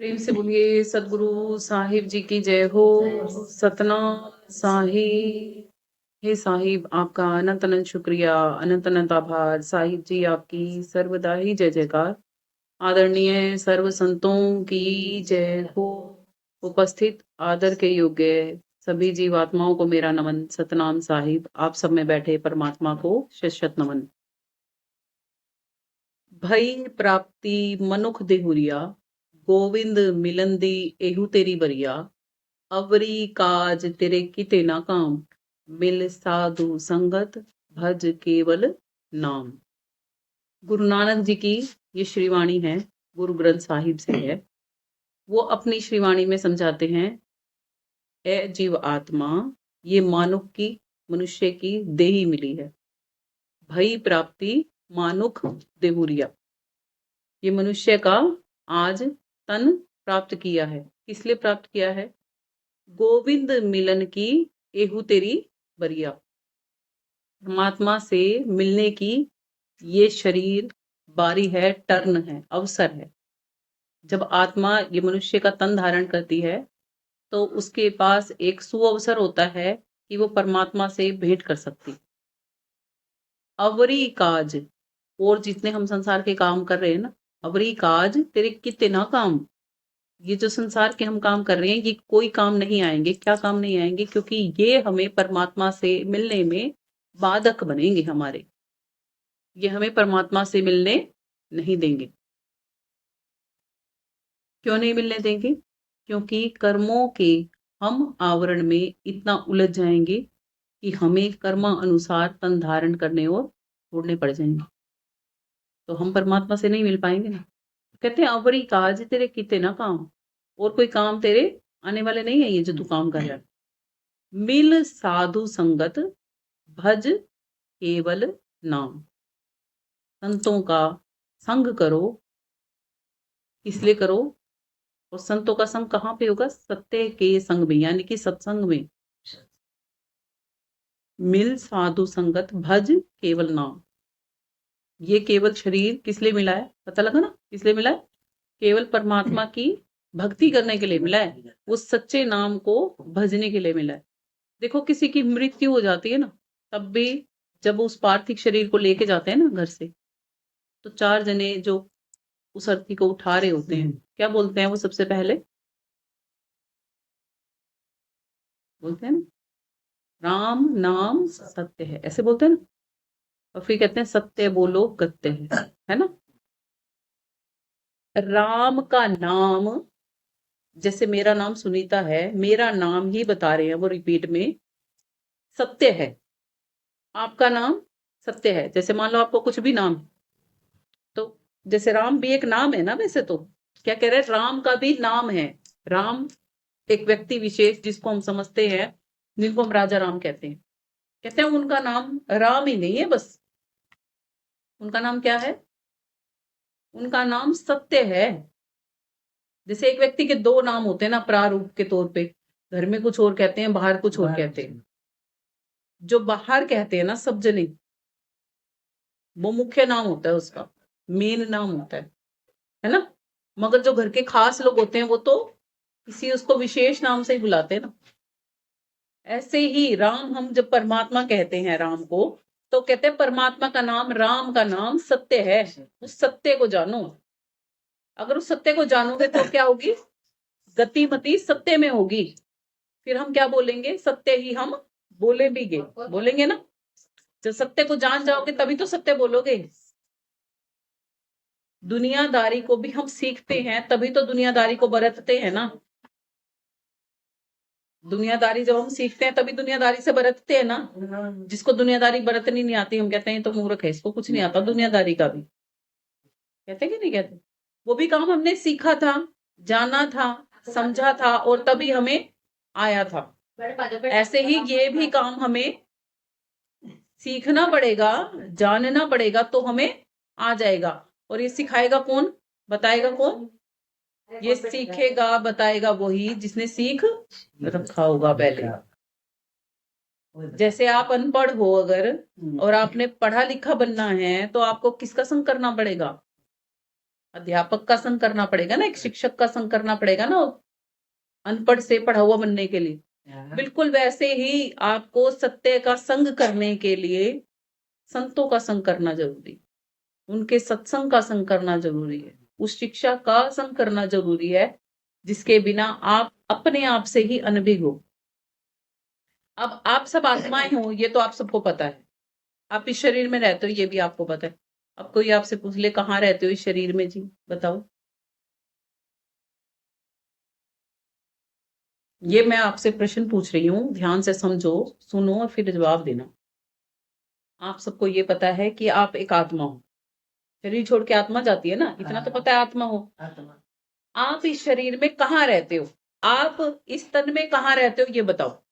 प्रेम से बोलिए सदगुरु साहिब जी की जय हो। सतनाम साहिब। हे साहिब, आपका अनंत अनंत शुक्रिया, अनंत अनंत आभार। साहिब जी आपकी सर्वदा ही जय जयकार। आदरणीय सर्व संतों की जय हो। उपस्थित आदर के योग्य सभी जीवात्माओं को मेरा नमन। सतनाम साहिब। आप सब में बैठे परमात्मा को शत शत नमन। भई प्राप्ति मनुख देहुरिया, गोविंद मिलन दी एहू तेरी बरिया। अवरी काज तेरे किते ना काम, मिल साधु संगत भज केवल नाम। गुरु नानक जी की ये श्रीवाणी है, गुरु ग्रंथ साहिब से है। वो अपनी श्रीवाणी में समझाते हैं, ए जीव आत्मा, ये मानुख की, मनुष्य की देही मिली है। भई प्राप्ति मानुख देहुरिया, ये मनुष्य का आज तन प्राप्त किया है। किस लिए प्राप्त किया है? गोविंद मिलन की एहू तेरी बरिया। परमात्मा से मिलने की ये शरीर बारी है, टर्न है, अवसर है। जब आत्मा ये मनुष्य का तन धारण करती है तो उसके पास एक सुअवसर होता है कि वो परमात्मा से भेंट कर सकती। अवरी काज, और जितने हम संसार के काम कर रहे हैं ना, अवरी काज तेरे कितने ना काम। ये जो संसार के हम काम कर रहे हैं, ये कोई काम नहीं आएंगे। क्या काम नहीं आएंगे? क्योंकि ये हमें परमात्मा से मिलने में बाधक बनेंगे हमारे। ये हमें परमात्मा से मिलने नहीं देंगे। क्यों नहीं मिलने देंगे? क्योंकि कर्मों के हम आवरण में इतना उलझ जाएंगे कि हमें कर्मा अनुसार तन धारण करने और छोड़ने पड़ जाएंगे। तो हम परमात्मा से नहीं मिल पाएंगे ना। कहते हैं अवरी काज तेरे किते ना काम, और कोई काम तेरे आने वाले नहीं है ये जो तू काम कर रहा है। मिल साधु संगत भज केवल नाम। संतों का संग करो। किस लिए करो? और संतों का संग कहाँ पे होगा? सत्य के संग में, यानी कि सत्संग में। मिल साधु संगत भज केवल नाम। ये केवल शरीर किस लिए मिला है? पता लगा ना किस लिए मिला है? केवल परमात्मा की भक्ति करने के लिए मिला है। उस सच्चे नाम को भजने के लिए मिला है। देखो, किसी की मृत्यु हो जाती है ना, तब भी जब उस पार्थिव शरीर को लेके जाते हैं ना घर से, तो चार जने जो उस अर्थी को उठा रहे होते हैं, क्या बोलते हैं वो सबसे पहले? बोलते हैं ना, राम नाम सत्य है, ऐसे बोलते हैं ना। और फिर कहते हैं सत्य बोलो गत्य है ना। राम का नाम, जैसे मेरा नाम सुनीता है, मेरा नाम ही बता रहे हैं वो रिपीट में, सत्य है। आपका नाम सत्य है। जैसे मान लो आपको कुछ भी नाम है, तो जैसे राम भी एक नाम है ना, वैसे तो क्या कह रहे हैं, राम का भी नाम है। राम एक व्यक्ति विशेष जिसको हम समझते हैं, जिनको हम राजा राम कहते हैं। कहते हैं उनका नाम राम ही नहीं है, बस उनका नाम क्या है? उनका नाम सत्य है। जैसे एक व्यक्ति के दो नाम होते हैं ना, प्रारूप के तौर पे, घर में कुछ और कहते हैं, बाहर कुछ और कहते हैं। जो बाहर कहते हैं ना सब जने, वो मुख्य नाम होता है, उसका मेन नाम होता है ना। मगर जो घर के खास लोग होते हैं वो तो किसी उसको विशेष नाम से ही बुलाते हैं ना। ऐसे ही राम, हम जब परमात्मा कहते हैं राम को, तो कहते हैं परमात्मा का नाम, राम का नाम सत्य है। उस सत्य को जानो। अगर उस सत्य को जानोगे तो क्या होगी? गतिमति सत्य में होगी। फिर हम क्या बोलेंगे? सत्य ही हम बोले भी गए, बोलेंगे ना। जब सत्य को जान जाओगे तभी तो सत्य बोलोगे। दुनियादारी को भी हम सीखते हैं तभी तो दुनियादारी को बरतते हैं ना। दुनियादारी जब हम सीखते हैं तभी दुनियादारी से बरतते हैं ना। जिसको दुनियादारी बरतनी नहीं आती, हम कहते हैं तो मूर्ख है, इसको कुछ नहीं आता दुनियादारी का भी। कहते कि नहीं कहते? वो भी काम हमने सीखा था, जाना था, समझा था, और तभी हमें आया था। ऐसे ही ये भी काम हमें सीखना पड़ेगा, जानना पड़ेगा, तो हमें आ जाएगा। और ये सिखाएगा कौन? बताएगा कौन? ये सीखेगा बताएगा वही जिसने सीख रखा होगा पहले। जैसे आप अनपढ़ हो अगर, और आपने पढ़ा लिखा बनना है, तो आपको किसका संग करना पड़ेगा? अध्यापक का संग करना पड़ेगा ना, एक शिक्षक का संग करना पड़ेगा ना, अनपढ़ से पढ़ा हुआ बनने के लिए। बिल्कुल वैसे ही आपको सत्य का संग करने के लिए संतों का संग करना जरूरी, उनके सत्संग का संग करना जरूरी है, उस शिक्षा का संग करना जरूरी है जिसके बिना आप अपने आप से ही अनभिज्ञ हो। अब आप सब आत्माएं हो, ये तो आप सबको पता है, आप इस शरीर में रहते हो ये भी आपको पता है। अब कोई आपसे पूछ ले कहाँ रहते हो इस शरीर में, जी बताओ। ये मैं आपसे प्रश्न पूछ रही हूँ, ध्यान से समझो, सुनो और फिर जवाब देना। आप सबको ये पता है कि आप एक आत्मा हो, शरीर छोड़ के आत्मा जाती है ना, इतना तो पता है आत्मा हो। आप इस शरीर में कहाँ रहते हो, आप इस तन में कहाँ रहते हो ये बताओ।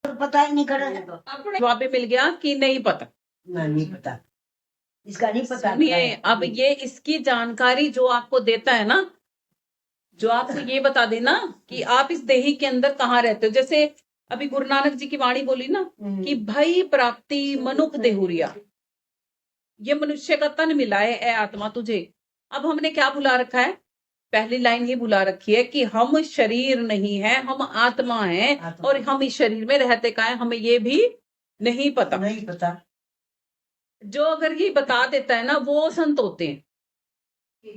पता ही नहीं कर रहे तो जवाब भी मिल गया कि नहीं पता, नहीं पता, इसका नहीं पता। सुनिए, अब ये इसकी जानकारी जो आपको देता है ना, जो आपको ये बता देना कि आप इस देही के अंदर कहाँ रहते हो। जैसे अभी गुरु नानक जी की वाणी बोली ना कि भई प्राप्ति मनुख देहुरिया, ये मनुष्य का तन मिला है ए आत्मा तुझे। अब हमने क्या भुला रखा है, पहली लाइन ही भुला रखी है कि हम शरीर नहीं है, हम आत्मा हैं, और हम इस शरीर में रहते कहाँ हैं हमें ये भी नहीं पता। नहीं पता। जो अगर ये बता देता है ना वो संत होते हैं,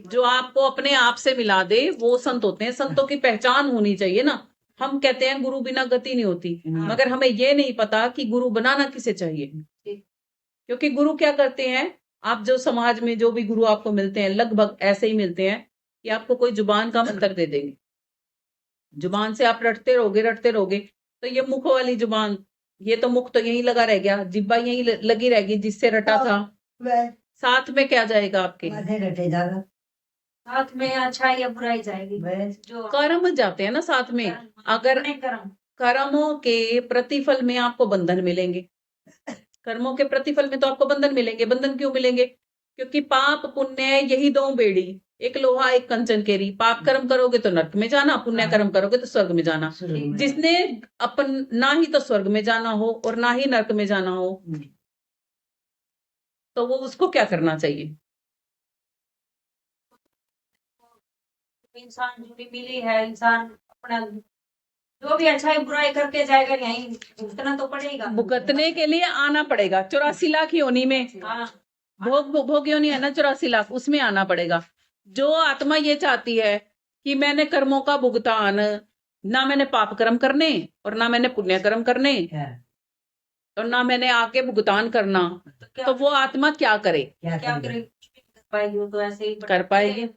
जो आपको अपने आप से मिला दे वो संत होते हैं। संतों की पहचान होनी चाहिए ना। हम कहते हैं गुरु बिना गति नहीं होती, मगर हमें ये नहीं पता कि गुरु बनाना किसे चाहिए। क्योंकि गुरु क्या करते हैं, आप जो समाज में जो भी गुरु आपको मिलते हैं लगभग ऐसे ही मिलते हैं कि आपको कोई जुबान का मंत्र दे देंगे, जुबान से आप रटते रहोगे, तो ये मुख वाली जुबान, ये तो मुख तो यहीं लगा रह गया, जिब्बा यहीं लगी रहेगी जिससे रटा था, साथ में क्या जाएगा आपके, रटे जाएगा, साथ में अच्छाई या बुराई जाएगी, जो कर्म जाते हैं ना साथ में। अगर कर्मों के प्रतिफल में आपको बंधन मिलेंगे, कर्मों के प्रतिफल में तो आपको बंधन मिलेंगे। बंधन क्यों मिलेंगे, क्योंकि पाप पुण्य यही दो बेड़ी, एक लोहा एक कंचन केरी। पाप कर्म करोगे तो नरक में जाना, पुण्य कर्म करोगे तो स्वर्ग में जाना। जिसने अपन ना ही तो स्वर्ग में जाना हो और ना ही नरक में जाना हो, तो वो उसको क्या करना चाहिए। इंसान जुड़ी मिली है, इंसान अपना जो भी अच्छाई बुराई करके जाएगा, यहीं भुगतना तो पड़ेगा। भुगतने के लिए आना पड़ेगा 84 लाख योनि में, हाँ, भोग योनि है ना 84 लाख, उसमें आना पड़ेगा। जो आत्मा ये चाहती है कि मैंने कर्मों का भुगतान, ना मैंने पाप कर्म करने और ना मैंने पुण्य कर्म करने और ना मैंने आके भुगतान करना, तो वो आत्मा क्या करे, क्या करे, कर पाएगी वो तो ऐसे ही कर पाएगी।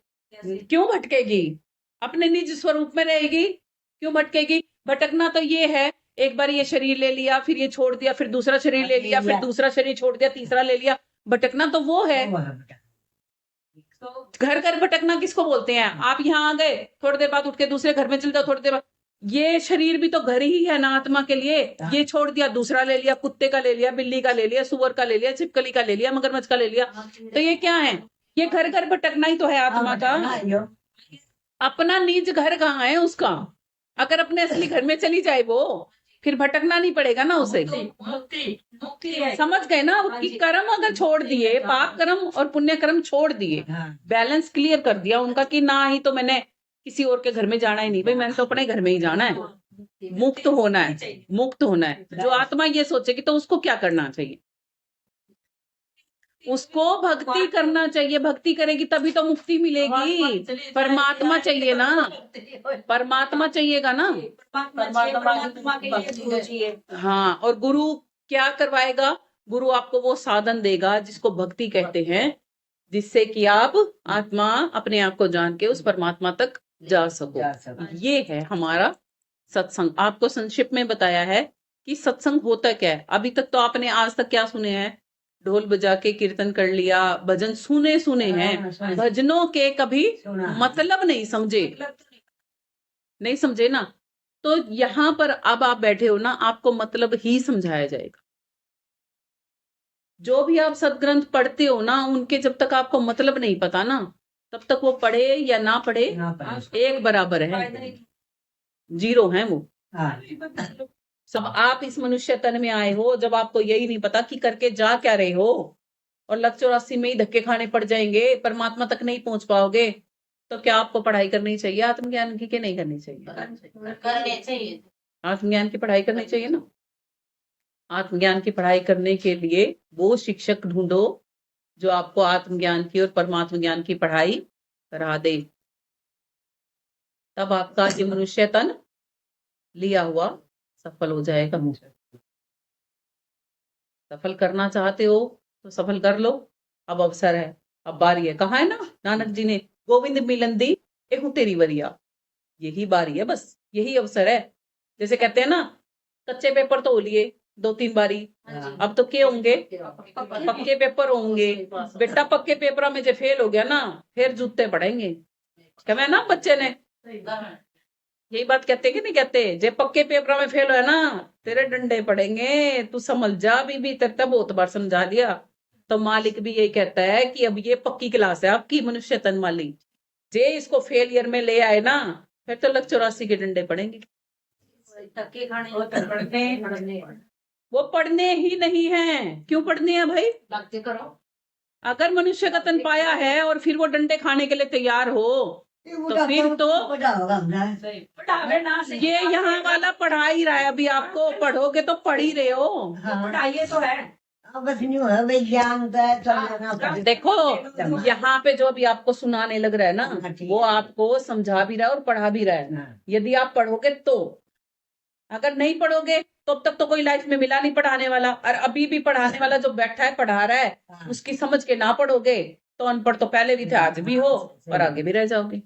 क्यों भटकेगी, अपने निज स्वरूप में रहेगी, क्यों भटकेगी। भटकना तो ये है, एक बार ये शरीर ले लिया, फिर ये छोड़ दिया, फिर दूसरा शरीर ले लिया, फिर दूसरा शरीर छोड़ दिया, तीसरा ले लिया। भटकना तो वो है। तो घर घर भटकना किसको बोलते हैं, आप यहाँ आ गए, थोड़ी देर बाद उठ के दूसरे घर में चले जाओ, थोड़ी देर बाद, ये शरीर भी तो घर ही है ना आत्मा के लिए। ये छोड़ दिया, दूसरा ले लिया, कुत्ते का ले लिया, बिल्ली का ले लिया, सुअर का ले लिया, छिपकली का ले लिया, मगरमच्छ का ले लिया, तो ये क्या है, ये घर घर भटकना ही तो है आत्मा का। अपना निज घर कहाँ है उसका, अगर अपने असली घर में चली जाए वो, फिर भटकना नहीं पड़ेगा ना उसे। समझ गए ना कि कर्म अगर छोड़ दिए, पाप कर्म और पुण्य कर्म छोड़ दिए, बैलेंस क्लियर कर दिया उनका कि ना ही तो मैंने किसी और के घर में जाना ही नहीं, भाई मैंने तो अपने घर में ही जाना है, मुक्त होना है, मुक्त होना है। जो आत्मा ये सोचेगी तो उसको क्या करना चाहिए, उसको भक्ति करना चाहिए। भक्ति करेगी तभी तो मुक्ति मिलेगी। परमात्मा चाहिए ना, परमात्मा चाहिएगा ना। परमात्मा के लिए गुरु चाहिए। हाँ, और गुरु क्या करवाएगा, गुरु आपको वो साधन देगा जिसको भक्ति कहते हैं, जिससे कि आप आत्मा अपने आप को जान के उस परमात्मा तक जा सको। ये है हमारा सत्संग। आपको संक्षिप्त में बताया है कि सत्संग होता क्या है। अभी तक तो आपने आज तक क्या सुने हैं, ढोल बजा के कीर्तन कर लिया, भजन सुने हैं, भजनों के कभी मतलब नहीं समझे, नहीं समझे ना। तो यहाँ पर अब आप बैठे हो ना, आपको मतलब ही समझाया जाएगा। जो भी आप सदग्रंथ पढ़ते हो ना, उनके जब तक आपको मतलब नहीं पता ना, तब तक वो पढ़े या ना पढ़े एक बराबर है, जीरो है वो सब। आप इस मनुष्य तन में आए हो जब आपको यही नहीं पता कि करके जा क्या रहे हो, और लग 84 में ही धक्के खाने पड़ जाएंगे, परमात्मा तक नहीं पहुंच पाओगे। तो क्या आपको पढ़ाई करनी चाहिए आत्मज्ञान की कि नहीं करनी चाहिए? करने चाहिए। आत्मज्ञान की पढ़ाई करनी चाहिए ना। आत्मज्ञान की पढ़ाई करने के लिए वो शिक्षक ढूंढो जो आपको आत्मज्ञान की और परमात्म ज्ञान की पढ़ाई करा दे। तब आपका ये मनुष्य तन लिया हुआ सफल हो जाएगा। सफल करना चाहते हो तो सफल कर लो। अब अवसर है, अब बारी है। कहा है ना नानक जी ने, गोविंद मिलन दी एकू तेरी वरिया। यही बारी है, बस यही अवसर है। जैसे कहते हैं ना, कच्चे पेपर तो हो लिए 2-3 बारी, अब तो क्या होंगे? पक्के पेपर होंगे। बेटा पक्के पेपर में जो फेल हो गया ना, फिर जूते पड़ेंगे। क्या मैं ना बच्चे ने यही बात कहते कि नहीं कहते, जे पक्के पेपर में फेल हो ना, तेरे डंडे पड़ेंगे, तू समझ जा। बीबी तेरे तो बहुत बार समझा दिया। तो मालिक भी यही कहता है कि अब ये पक्की क्लास है आपकी, मनुष्य तन मालिक। जे इसको फेलियर में ले आए ना, फिर तो लग 84 के डंडे पड़ेंगे। धक्के खाने पढ़ने वो पढ़ने ही नहीं है। क्यों पढ़ने हैं भाई? लगते करो। अगर मनुष्य का तन पाया है और फिर वो डंडे खाने के लिए तैयार हो, तो फिर तो बड़ा होगा हमरा। पढ़ावे ना से ये यहाँ वाला पढ़ा ही रहा है। अभी आपको पढ़ोगे तो पढ़ ही रहे हो। पढ़ाइए तो है। अब बस नहीं हो विज्ञान तो है, चलना पड़ेगा। देखो यहाँ पे जो अभी आपको सुनाने लग रहा है ना, वो आपको समझा भी रहा है और पढ़ा भी रहा है। यदि आप पढ़ोगे तो, अगर नहीं पढ़ोगे तो अब तक तो कोई लाइफ में मिला नहीं पढ़ाने वाला। और अभी भी पढ़ाने वाला जो बैठा है पढ़ा रहा है, उसकी समझ के ना पढ़ोगे तो अनपढ़ तो पहले भी थे, आज भी हो और आगे भी रह जाओगे।